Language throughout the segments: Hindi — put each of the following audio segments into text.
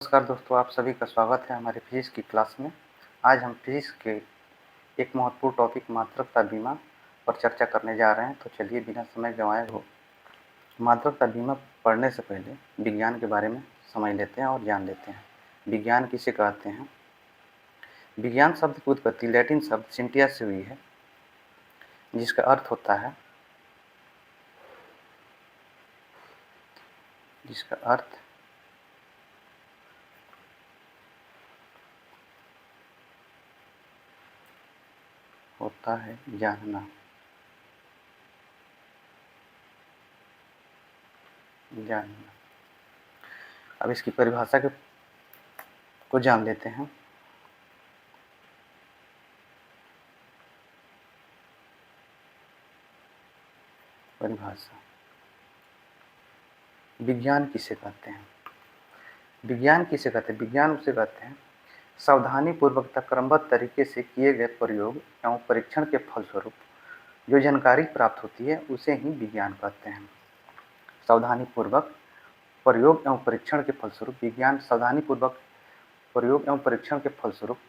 नमस्कार दोस्तों, आप सभी का स्वागत है हमारे फिजिक्स की क्लास में। आज हम फिजिक्स के एक महत्वपूर्ण टॉपिक मात्रकता बीमा पर चर्चा करने जा रहे हैं। तो चलिए बिना समय गंवाए हो मात्रकता बीमा पढ़ने से पहले विज्ञान के बारे में समझ लेते हैं और जान लेते हैं। विज्ञान किसे कहते हैं? विज्ञान शब्द की उत्पत्ति लैटिन शब्द सिंटिया से हुई है, जिसका अर्थ होता है जानना। अब इसकी परिभाषा को जान लेते हैं। परिभाषा, विज्ञान किसे कहते हैं? विज्ञान उसे कहते हैं सावधानी पूर्वक तथा क्रमबद्ध तरीके से किए गए प्रयोग एवं परीक्षण के फलस्वरूप जो जानकारी प्राप्त होती है उसे ही विज्ञान कहते हैं। सावधानी पूर्वक प्रयोग एवं परीक्षण के फलस्वरूप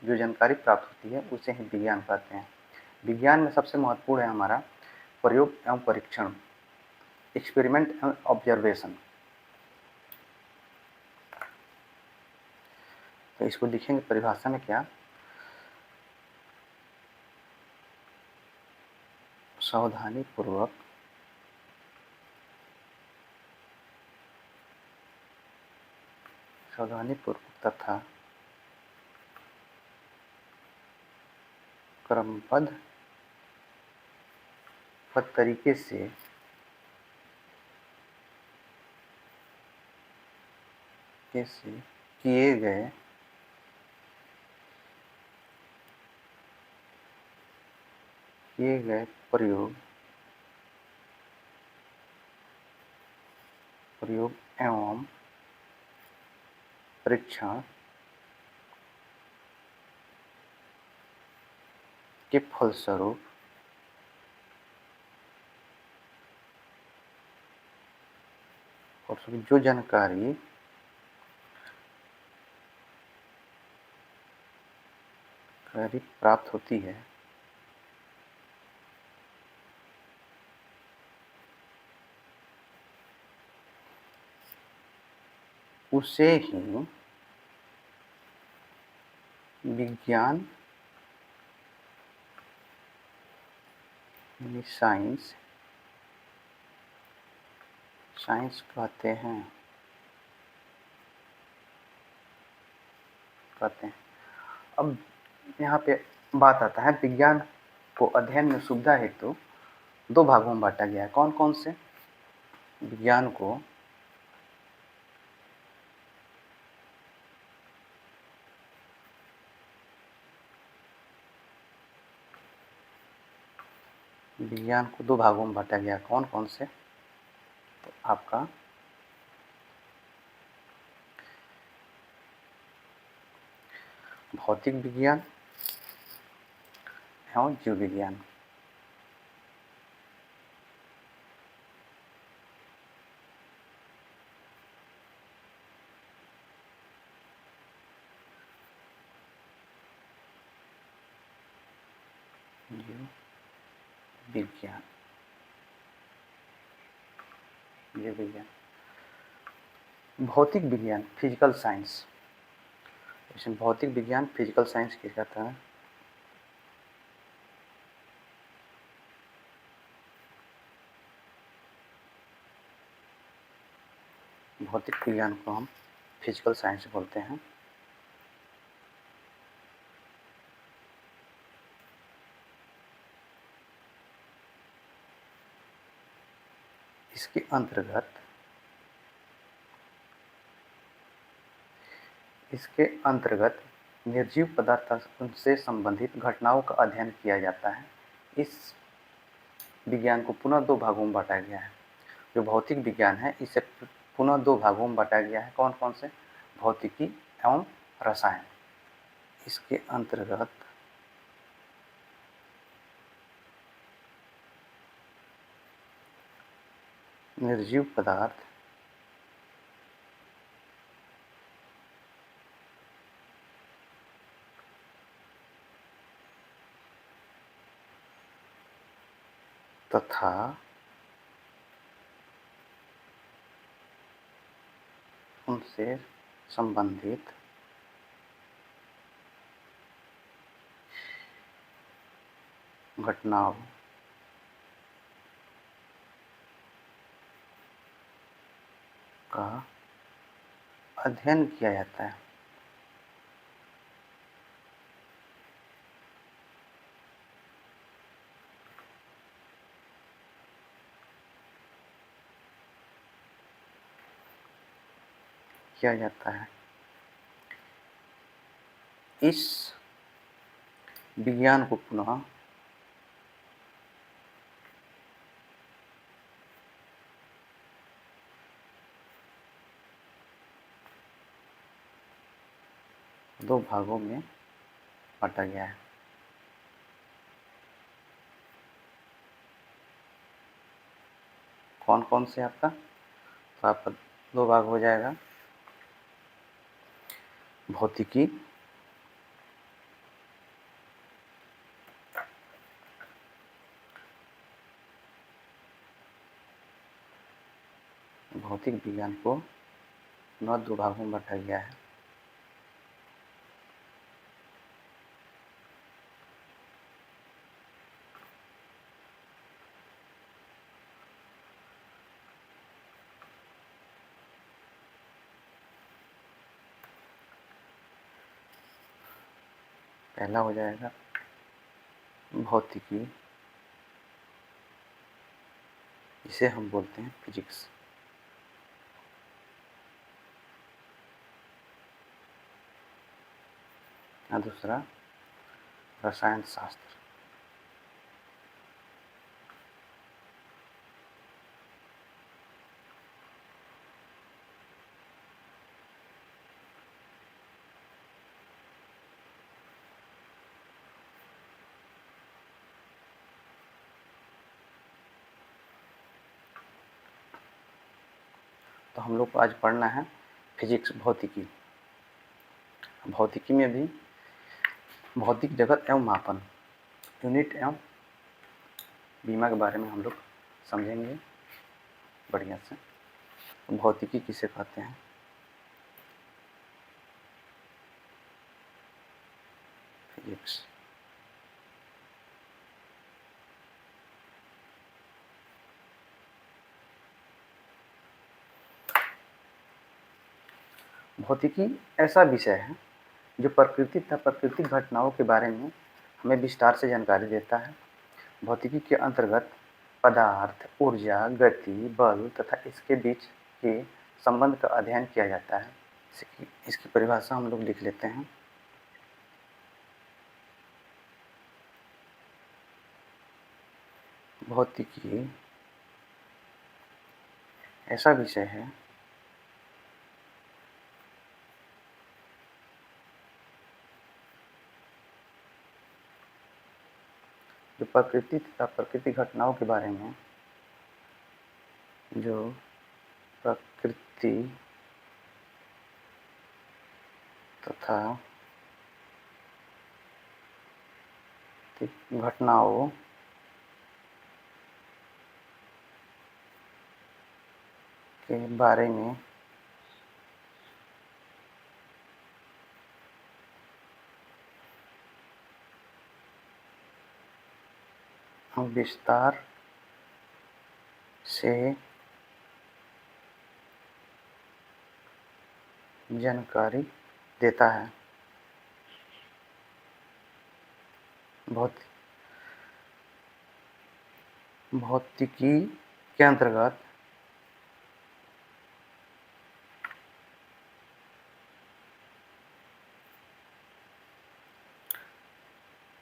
जो जानकारी प्राप्त होती है उसे ही विज्ञान कहते हैं। विज्ञान में सबसे महत्वपूर्ण है हमारा प्रयोग एवं परीक्षण, एक्सपेरिमेंट एंड ऑब्जर्वेशन। तो इसको लिखेंगे परिभाषा में क्या? सावधानी पूर्वक तथा क्रमबद्ध तरीके से किए गए प्रयोग एवं परीक्षण के फलस्वरूप जो जानकारी प्राप्त होती है उसे ही विज्ञान साइंस कहते हैं। अब यहाँ पे बात आता है, विज्ञान को अध्ययन में सुविधा हेतु दो भागों में बांटा गया है। कौन कौन से? विज्ञान को दो भागों में बांटा गया। कौन कौन से? तो आपका भौतिक विज्ञान एवं जीव विज्ञान। भौतिक विज्ञान फिजिकल साइंस, इसमें भौतिक विज्ञान फिजिकल साइंस किया जाता है। भौतिक विज्ञान को हम फिजिकल साइंस बोलते हैं। इसके अंतर्गत निर्जीव पदार्थ से संबंधित घटनाओं का अध्ययन किया जाता है। इस विज्ञान को पुनः दो भागों में बांटा गया है। जो भौतिक विज्ञान है इसे पुनः दो भागों में बांटा गया है। कौन कौन से? भौतिकी एवं रसायन। इसके अंतर्गत निर्जीव पदार्थ तथा उनसे संबंधित घटनाओं का अध्ययन किया जाता है। किया जाता है। इस विज्ञान को पुनः दो भागों में बांटा गया है। कौन कौन से आपका? तो आपका दो भाग हो जाएगा, भौतिकी भौतिक विज्ञान को पुनः दो भागों में बांटा गया है। पहला हो जाएगा भौतिकी, जिसे हम बोलते हैं फिजिक्स। और दूसरा रसायन शास्त्र। तो हम लोग को आज पढ़ना है फिजिक्स, भौतिकी। भौतिकी में भी भौतिक जगत एवं मापन, यूनिट एवं बीमा के बारे में हम लोग समझेंगे बढ़िया से। भौतिकी किसे कहते हैं? फिजिक्स। भौतिकी ऐसा विषय है जो प्रकृति तथा प्राकृतिक घटनाओं के बारे में हमें विस्तार से जानकारी देता है। भौतिकी के अंतर्गत पदार्थ, ऊर्जा, गति, बल तथा इसके बीच के संबंध का अध्ययन किया जाता है। इसकी परिभाषा हम लोग लिख लेते हैं। भौतिकी ऐसा विषय है जो प्रकृति तथा प्राकृतिक घटनाओं के बारे में प्रकृति तथा घटनाओं के बारे में विस्तार से जानकारी देता है। भौतिकी के अंतर्गत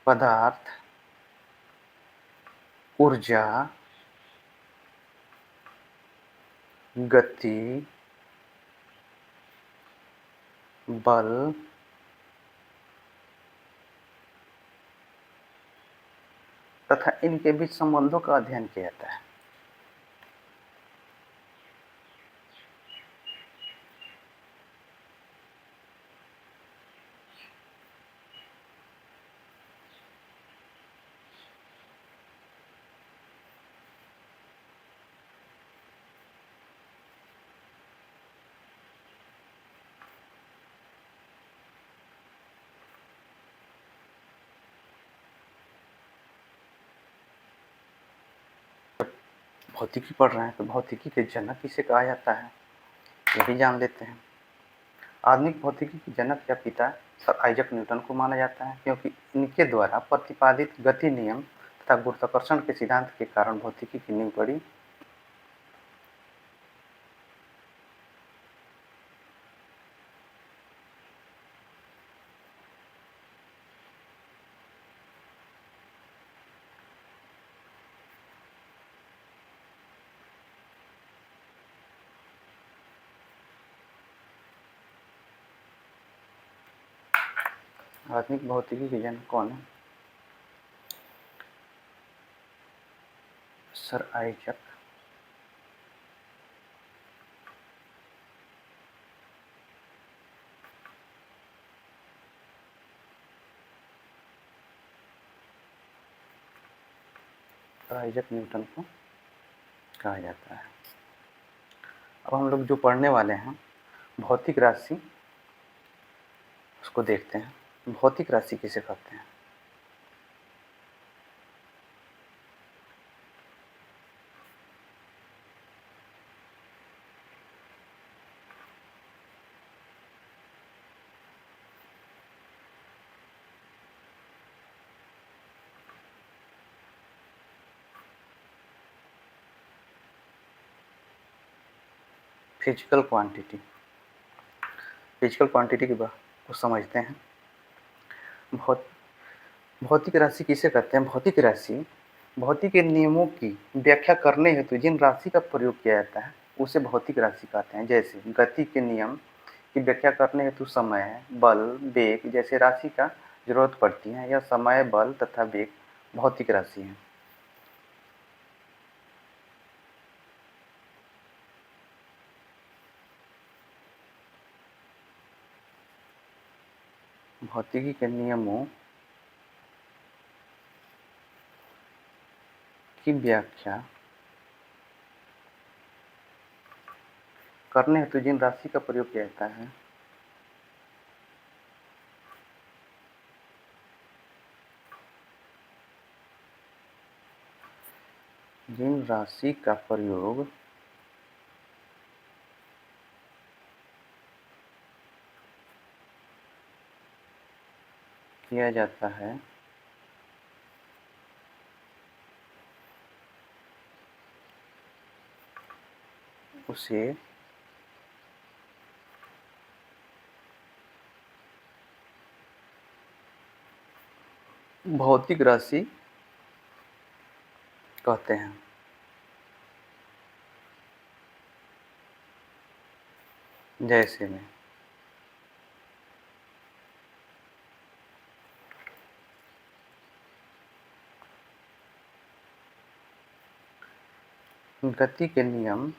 पदार्थ, ऊर्जा, गति, बल तथा इनके बीच संबंधों का अध्ययन किया जाता है। भौतिकी पढ़ रहे हैं तो भौतिकी के जनक किसे कहा जाता है, ये भी जान लेते हैं। आधुनिक भौतिकी के जनक या पिता सर आइजक न्यूटन को माना जाता है, क्योंकि इनके द्वारा प्रतिपादित गति नियम तथा गुरुत्वाकर्षण के सिद्धांत के कारण भौतिकी की नींव पड़ी। आधुनिक भौतिकी के जनक कौन है? सर आइजक आइजक न्यूटन को कहा जाता है। अब हम लोग जो पढ़ने वाले हैं भौतिक राशि, उसको देखते हैं। भौतिक राशि किसे कहते हैं? Physical quantity. फिजिकल क्वांटिटी की बात को समझते हैं। भौतिक राशि किसे कहते हैं? भौतिक राशि भौतिक के नियमों की व्याख्या करने हेतु जिन राशि का प्रयोग किया जाता है उसे भौतिक राशि कहते हैं। जैसे गति के नियम की व्याख्या करने हेतु समय, बल, वेग जैसे राशि का जरूरत पड़ती है। यह समय, बल तथा वेग भौतिक राशि है। भौतिकी के नियमों की व्याख्या करने हेतु जिन राशि का प्रयोग किया जाता है जिन राशि का प्रयोग किया जाता है उसे भौतिक राशि कहते हैं। जैसे में गति के नियम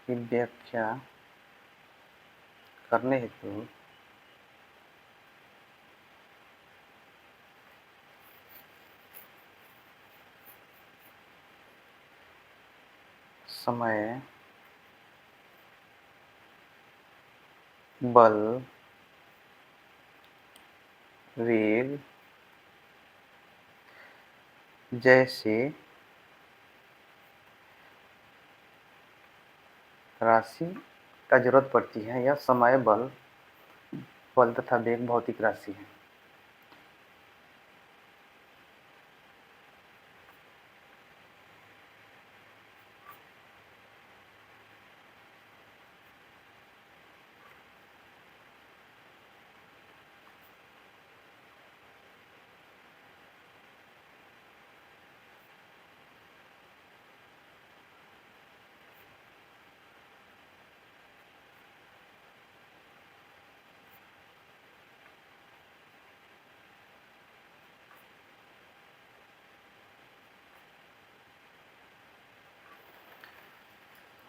की व्याख्या करने हेतु समय, बल, वेग जैसे राशि का जरूरत पड़ती है। यह समय, बल तथा वेग भौतिक राशि है।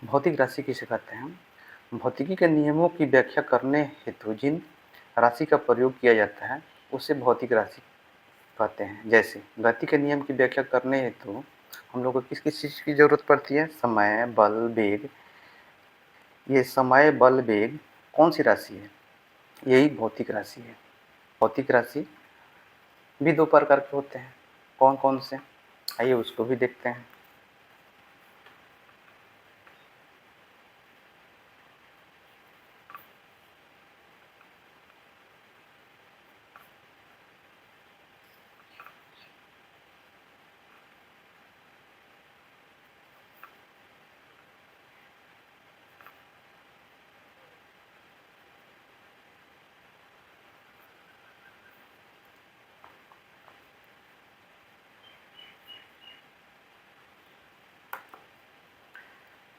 भौतिक राशि किसे कहते हैं? भौतिकी के नियमों की व्याख्या करने हेतु जिन राशि का प्रयोग किया जाता है उसे भौतिक राशि कहते हैं। जैसे गति के नियम की व्याख्या करने हेतु हम लोग को किस किस चीज़ की जरूरत पड़ती है? समय, बल, वेग। ये समय, बल, वेग कौन सी राशि है? यही भौतिक राशि है। भौतिक राशि भी दो प्रकार के होते हैं। कौन कौन से, आइए उसको भी देखते हैं।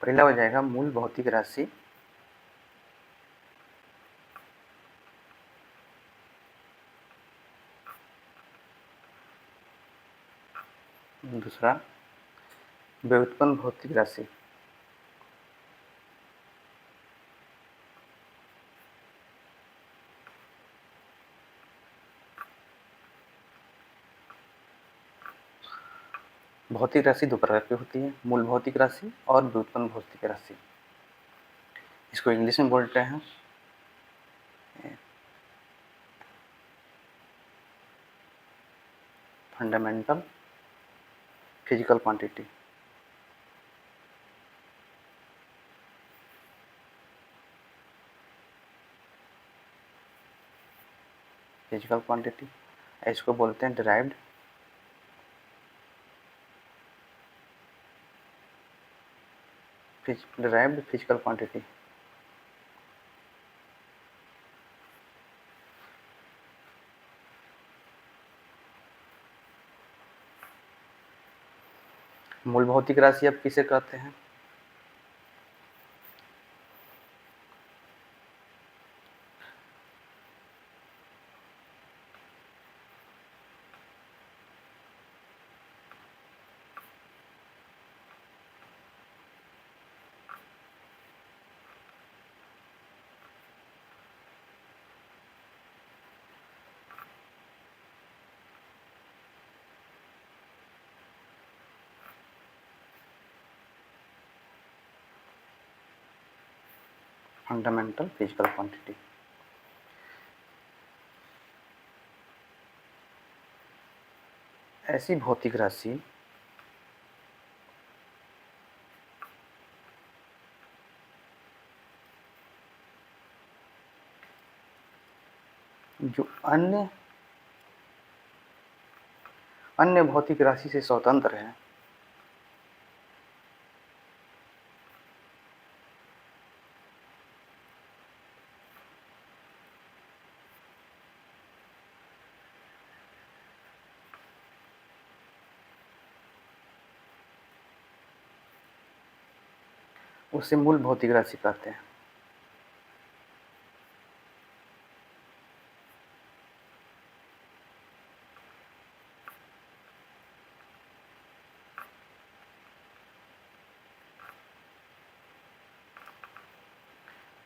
पहला हो जाएगा मूल भौतिक राशि। दूसरा व्युत्पन्न भौतिक राशि। भौतिक राशि दो प्रकार की होती है, मूल भौतिक राशि और व्युत्पन्न भौतिक राशि। इसको इंग्लिश में बोलते हैं fundamental physical quantity. Physical quantity, इसको बोलते हैं डिराइव्ड फिजिकल क्वांटिटी। मूल भौतिक राशि अब किसे कहते हैं? Fundamental physical quantity. ऐसी भौतिक राशि जो अन्य भौतिक राशि से स्वतंत्र है, उसे मूल भौतिक राशि कहते हैं।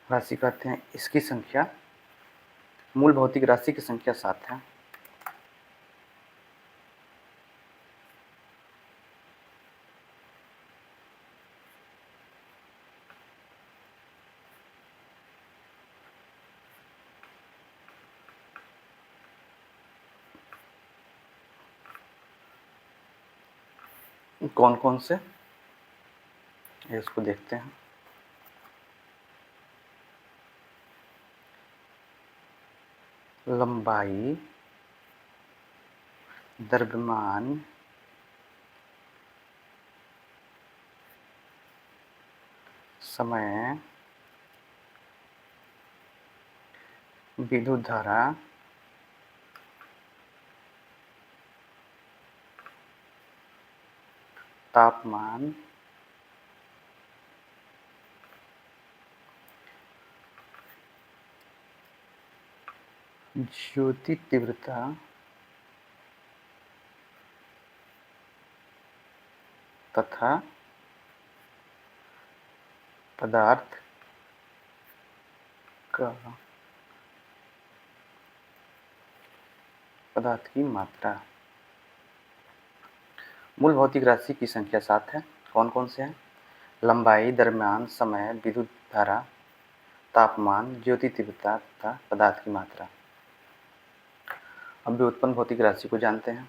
राशि कहते हैं इसकी संख्या, मूल भौतिक राशि की संख्या 7 है। कौन कौन से, इसको देखते हैं। लंबाई, द्रव्यमान, समय, विद्युत धारा, तापमान, ज्योति तीव्रता तथा पदार्थ की मात्रा। मूल भौतिक राशि की संख्या 7 है। कौन कौन से हैं? लंबाई, द्रव्यमान, समय, विद्युत धारा, तापमान, ज्योति तीव्रता तथा पदार्थ की मात्रा। अब व्युत्पन्न भौतिक राशि को जानते हैं।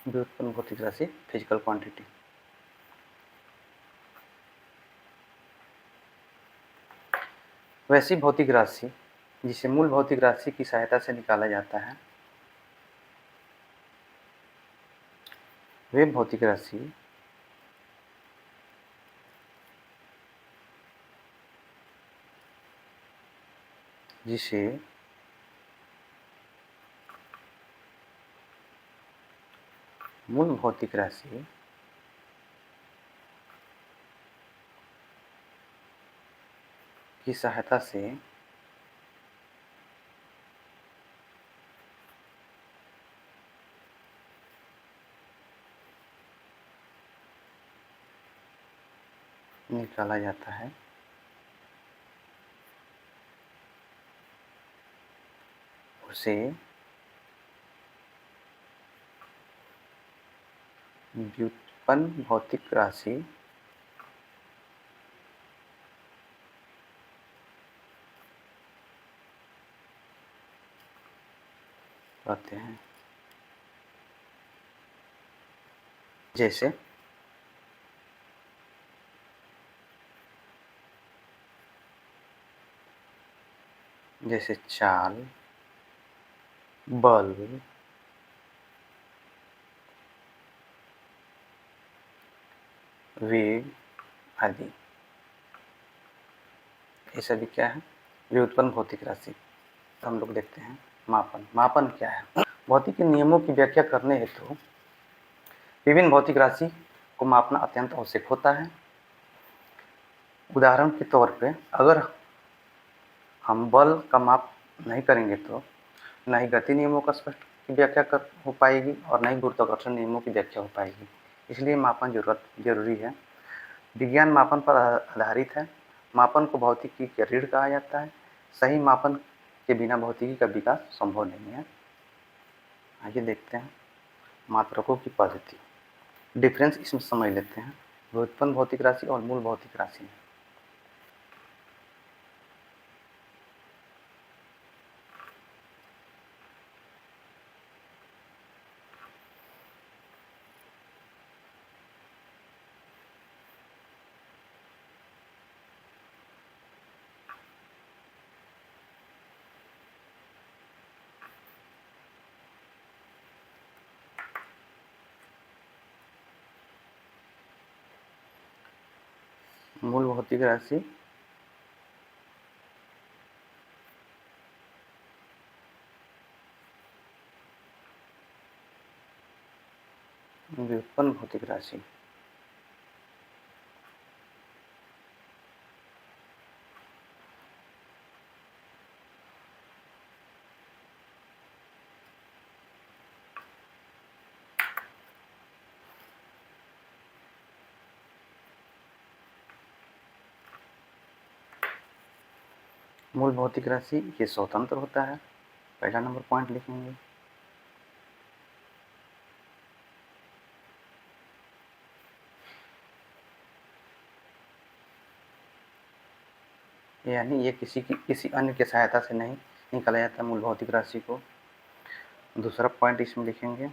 व्युत्पन्न भौतिक राशि फिजिकल क्वांटिटी। वैसी भौतिक राशि जिसे मूल भौतिक राशि की सहायता से निकाला जाता है, वे भौतिक राशि जिसे मूल भौतिक राशि की सहायता से निकाला जाता है, उसे व्युत्पन्न भौतिक राशि कहते हैं। जैसे चाल, बल्ब, वेग आदि, ये सभी क्या है? व्युत्पन्न भौतिक राशि। तो हम लोग देखते हैं मापन। मापन क्या है? भौतिक के नियमों की व्याख्या करने हेतु विभिन्न भौतिक राशि को मापना अत्यंत आवश्यक होता है। उदाहरण के तौर पे अगर हम बल का माप नहीं करेंगे तो न ही गति नियमों का स्पष्ट की व्याख्या हो पाएगी और न ही गुरुत्वाकर्षण नियमों की व्याख्या हो पाएगी। इसलिए मापन जरूरी है। विज्ञान मापन पर आधारित है। मापन को भौतिकी के रीढ़ कहा जाता है। सही मापन के बिना भौतिकी का विकास संभव नहीं है। आइए देखते हैं मात्रकों की पद्धति। डिफरेंस इसमें समझ लेते हैं व्युत्पन्न भौतिक राशि और मूल भौतिक राशि। मूल भौतिक राशि व्युत्पन्न भौतिक राशि। मूल भौतिक राशि ये स्वतंत्र होता है। पहला नंबर पॉइंट लिखेंगे। यानी ये किसी अन्य की सहायता से नहीं निकाला जाता मूल भौतिक राशि को। दूसरा पॉइंट इसमें लिखेंगे,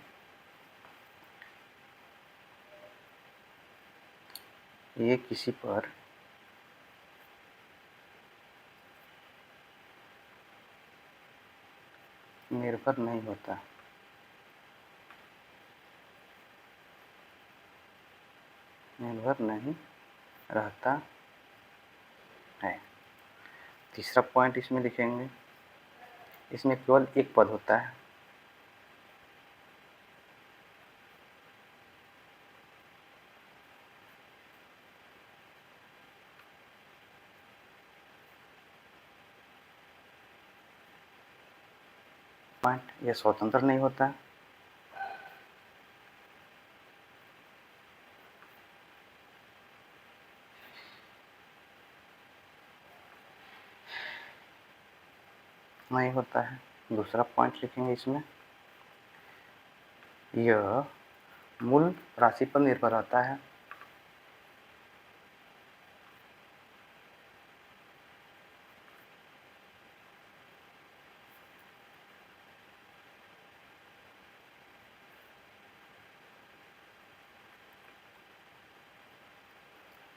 ये किसी पर निर्भर नहीं होता। निर्भर नहीं रहता है। तीसरा पॉइंट इसमें लिखेंगे, इसमें केवल एक पद होता है। पॉइंट, यह स्वतंत्र नहीं होता। नहीं होता है। दूसरा पॉइंट लिखेंगे इसमें, यह मूल राशि पर निर्भर रहता है।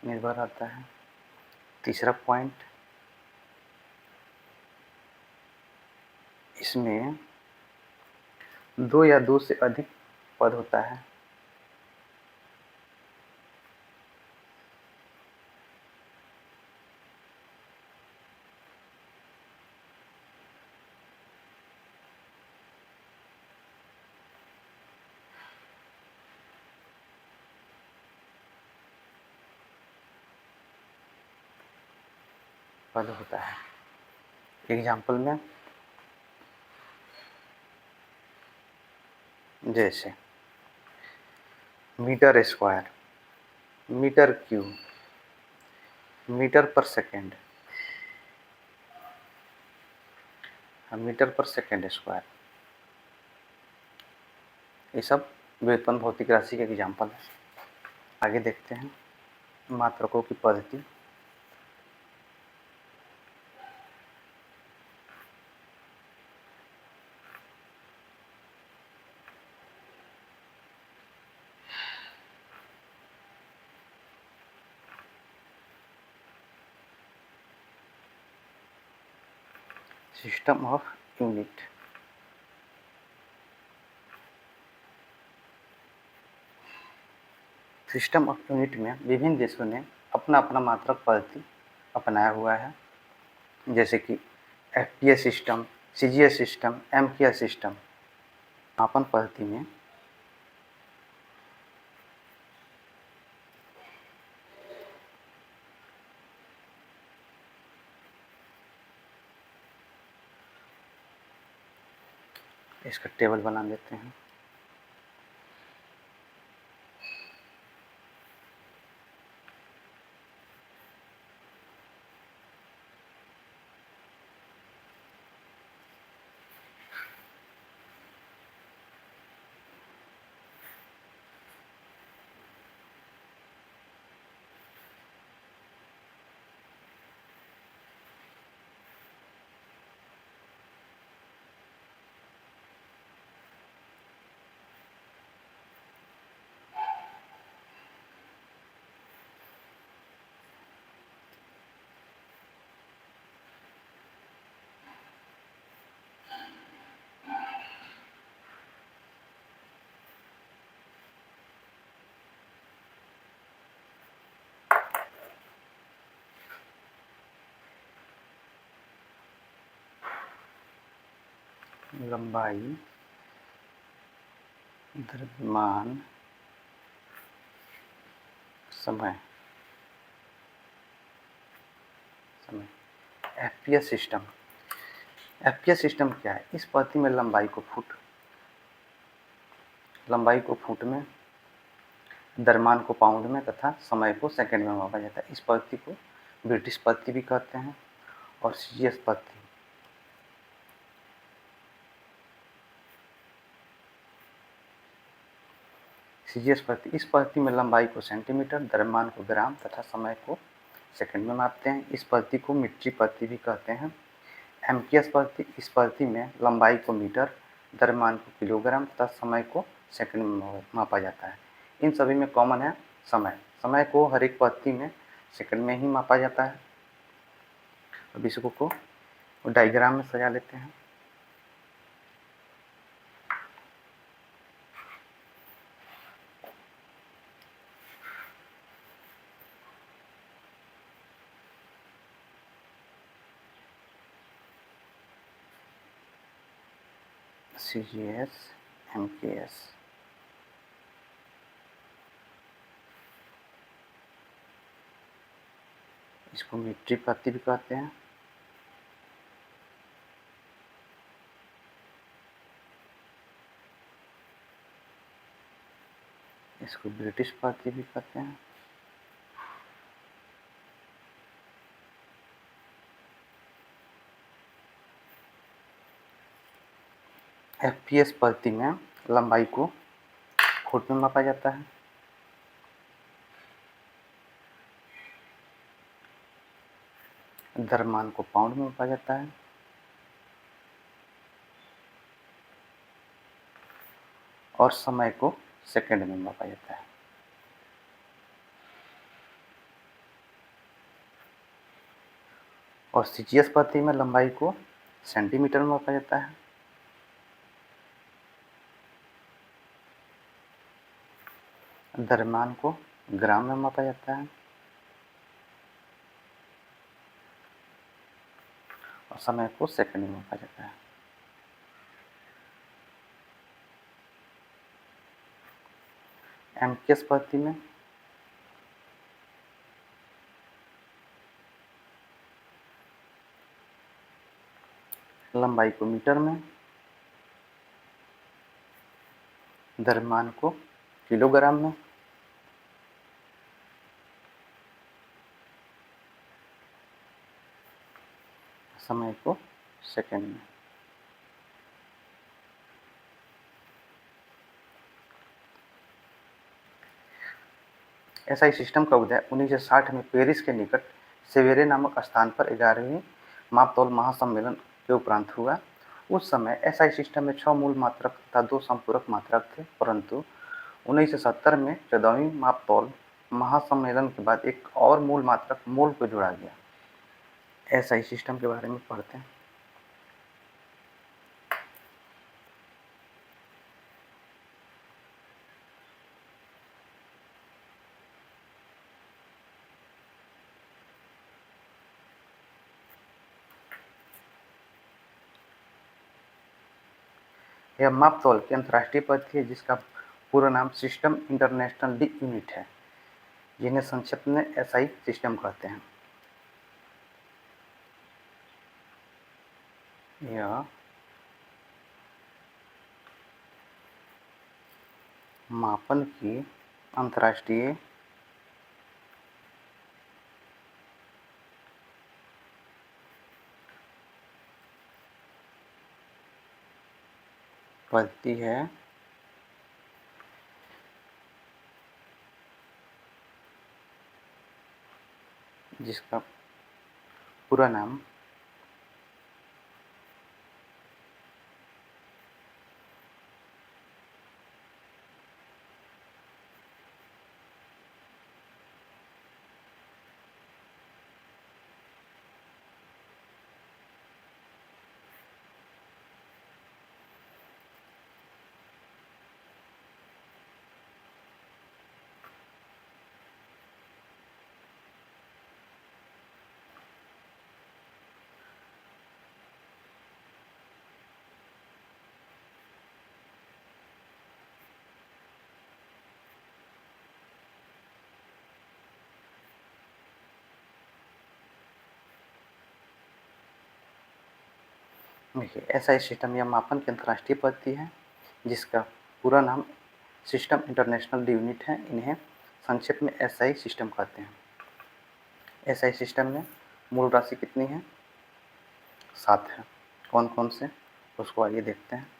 निर्भर रहता है। तीसरा पॉइंट, इसमें दो या दो से अधिक पद होता है। पद होता है। एग्जाम्पल में जैसे metre square, metre cube, metre per second, metre per second square, ये सब व्युत्पन्न भौतिक राशि के एग्जाम्पल है। आगे देखते हैं मात्रकों की पद्धति। System of unit. System of unit में विभिन्न देशों ने अपना अपना मात्रक पद्धति अपनाया हुआ है, जैसे कि FPS system, CGS system, MKS system. मापन पद्धति में इसका टेबल बना देते हैं। लंबाई, द्रव्यमान, समय। FPS system. एफपीएस सिस्टम क्या है? इस पद्धति में लंबाई को फुट में, द्रव्यमान को पाउंड में तथा समय को सेकंड में मापा जाता है। इस पद्धति को ब्रिटिश पद्धति भी कहते हैं और सीजीएस पद्धति। सीजीएस पद्धति, इस पद्धति में लंबाई को सेंटीमीटर, द्रव्यमान को ग्राम तथा समय को सेकंड में मापते हैं। इस पद्धति को मीट्रिक पद्धति भी कहते हैं। एमकेएस पद्धति, इस पद्धति में लंबाई को मीटर, द्रव्यमान को किलोग्राम तथा समय को सेकंड में मापा जाता है। इन सभी में कॉमन है समय। समय को हर एक पद्धति में सेकंड में ही मापा जाता है। अब इसको डायग्राम में सजा लेते हैं। CGS, MKS. इसको मीट्रिक पद्धति भी कहते हैं। इसको ब्रिटिश पद्धति भी कहते हैं। FPS पद्धति में लंबाई को फुट में मापा जाता है। द्रव्यमान को पाउंड में मापा जाता है। और समय को सेकंड में मापा जाता है। और CGS पद्धति में लंबाई को सेंटीमीटर में मापा जाता है। द्रव्यमान को ग्राम में मापा जाता है। और समय को सेकंड में मापा जाता है। MKS पद्धति में लंबाई को मीटर में, द्रव्यमान को किलोग्राम में, समय को सेकंड में। SI सिस्टम का उदय 1960 में पेरिस के निकट सेवेरे नामक स्थान पर 11वीं मापतौल महासम्मेलन के उपरांत हुआ। उस समय SI सिस्टम में 6 मूल मात्रक तथा 2 संपूरक मात्रक थे, परंतु 1970 में 14वीं मापतौल महासम्मेलन के बाद एक और मूल मात्रक मोल को जोड़ा गया। SI सिस्टम के बारे में पढ़ते हैं। यह मापतौल की अंतर्राष्ट्रीय पद्धति है जिसका पूरा नाम सिस्टम इंटरनेशनल डी यूनिट है, जिन्हें संक्षिप्त में SI सिस्टम कहते हैं। यह मापन की अंतर्राष्ट्रीय पद्धति है जिसका पूरा नाम देखिए SI सिस्टम या मापन की अंतर्राष्ट्रीय पद्धति है जिसका पूरा नाम सिस्टम इंटरनेशनल डी यूनिट है। इन्हें संक्षिप्त में SI सिस्टम कहते हैं। SI सिस्टम में मूल राशि कितनी है? 7 है। कौन कौन से, उसको आइए देखते हैं।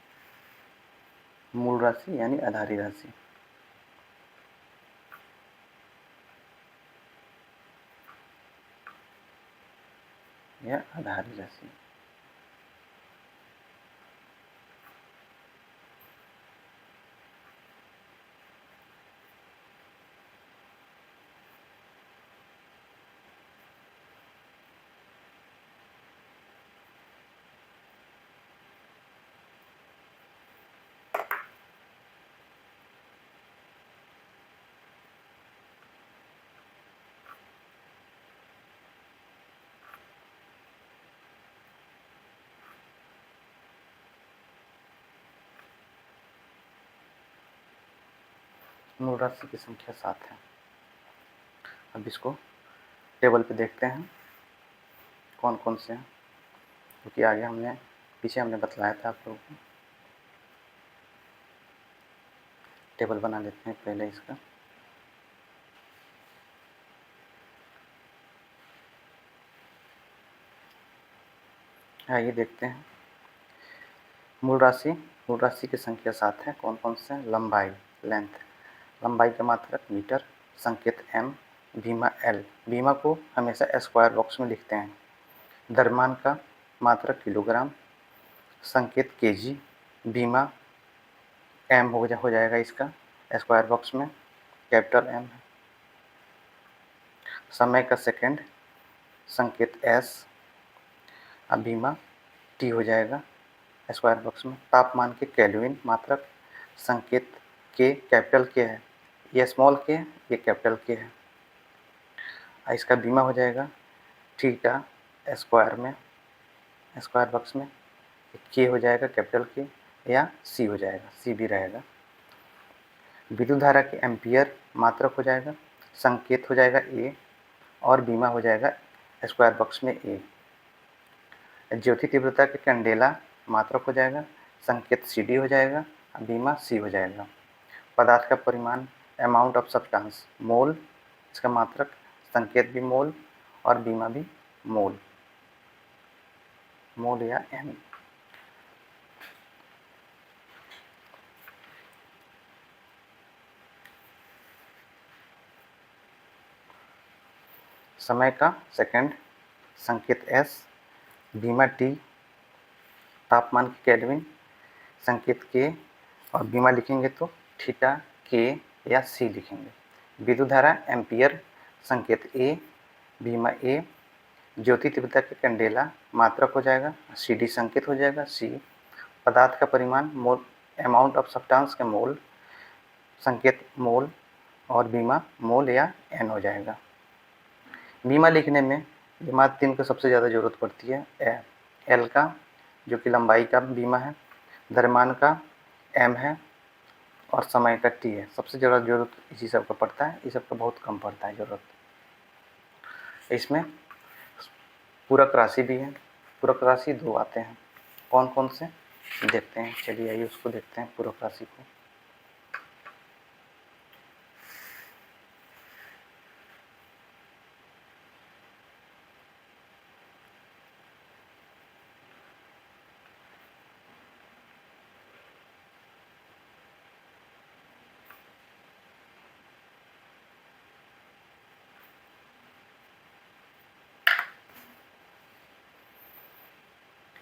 मूल राशि यानी आधारी राशि, यह आधारी राशि। मूल राशि की संख्या 7 है। अब इसको टेबल पे देखते हैं कौन कौन से हैं, क्योंकि आगे पीछे हमने बतलाया था आप लोगों को। टेबल बना लेते हैं पहले इसका। आइए देखते हैं। मूल राशि की संख्या 7 है। कौन कौन से? लंबाई, लेंथ, लंबाई का मात्रक मीटर, संकेत m, बीमा l, बीमा को हमेशा स्क्वायर बॉक्स में लिखते हैं। द्रव्यमान का मात्रक किलोग्राम, संकेत kg, बीमा m हो जाएगा इसका स्क्वायर बॉक्स में, कैपिटल M है। समय का सेकंड, संकेत s, अब बीमा t हो जाएगा स्क्वायर बॉक्स में। तापमान के केल्विन मात्रक, संकेत K, कैपिटल K है, ये स्मॉल k है, ये कैपिटल K है। इसका बीमा हो जाएगा थीटा स्क्वायर में, स्क्वायर बॉक्स में K हो जाएगा कैपिटल K, या C हो जाएगा, C भी रहेगा। विद्युत धारा के एम्पियर मात्रक हो जाएगा, संकेत हो जाएगा A और बीमा हो जाएगा स्क्वायर बॉक्स में A। ज्योति तीव्रता के कैंडेला मात्रक हो जाएगा, संकेत CD हो जाएगा, बीमा C हो जाएगा। पदार्थ का परिमाण, अमाउंट ऑफ सब्सटेंस, मोल, इसका मात्रक, संकेत भी मोल और बीमा भी मोल, मोल या m। समय का सेकंड, संकेत S, बीमा T, तापमान के केल्विन, संकेत K और बीमा लिखेंगे तो थीटा K या C लिखेंगे। विद्युत धारा एम्पियर, संकेत A, बीमा A। ज्योति तीव्रता के कैंडेला मात्रक हो जाएगा, CD संकेत हो जाएगा C। पदार्थ का परिमाण, मोल, अमाउंट ऑफ सब्सटेंस का मोल, संकेत मोल और बीमा मोल या N हो जाएगा। बीमा लिखने में बीमा 3 को सबसे ज़्यादा ज़रूरत पड़ती है। L का जो कि लंबाई का बीमा है, द्रव्यमान का M है और समय का T है। सबसे ज़्यादा ज़रूरत इसी सब का पड़ता है, इस सब का बहुत कम पड़ता है ज़रूरत। इसमें पूरक राशि भी है, पूरक राशि 2 आते हैं। कौन कौन से देखते हैं, चलिए आइए उसको देखते हैं पूरक राशि को।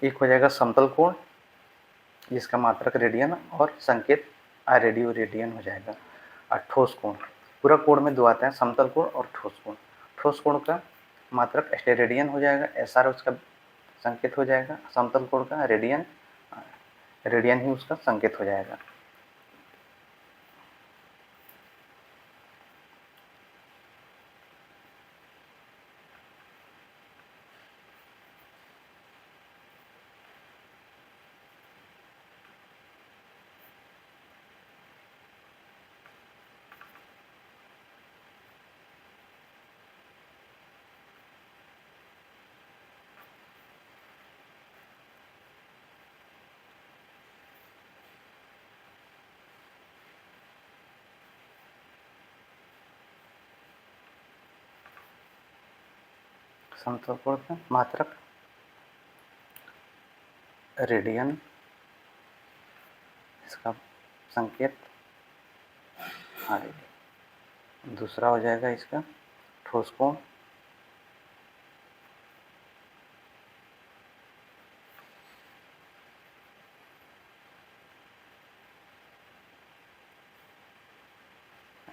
एक हो जाएगा समतल कोण, जिसका मात्रक रेडियन और संकेत रेडियन हो जाएगा। और ठोस कोण, पूरक कोण में 2 आते हैं, समतल कोण और ठोस कोण। ठोस कोण का मात्रक स्टेरेडियन हो जाएगा, SR उसका संकेत हो जाएगा। समतल कोण का रेडियन ही उसका संकेत हो जाएगा। समतल कोण का मात्रक रेडियन, इसका संकेत दूसरा हो जाएगा इसका ठोस कोण,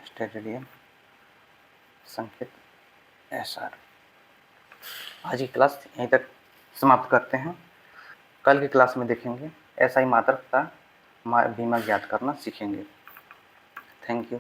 स्टेरेडियन, संकेत SR। आज की क्लास यहीं तक समाप्त करते हैं। कल की क्लास में देखेंगे SI मात्रक का बीमा ज्ञात करना सीखेंगे। Thank you.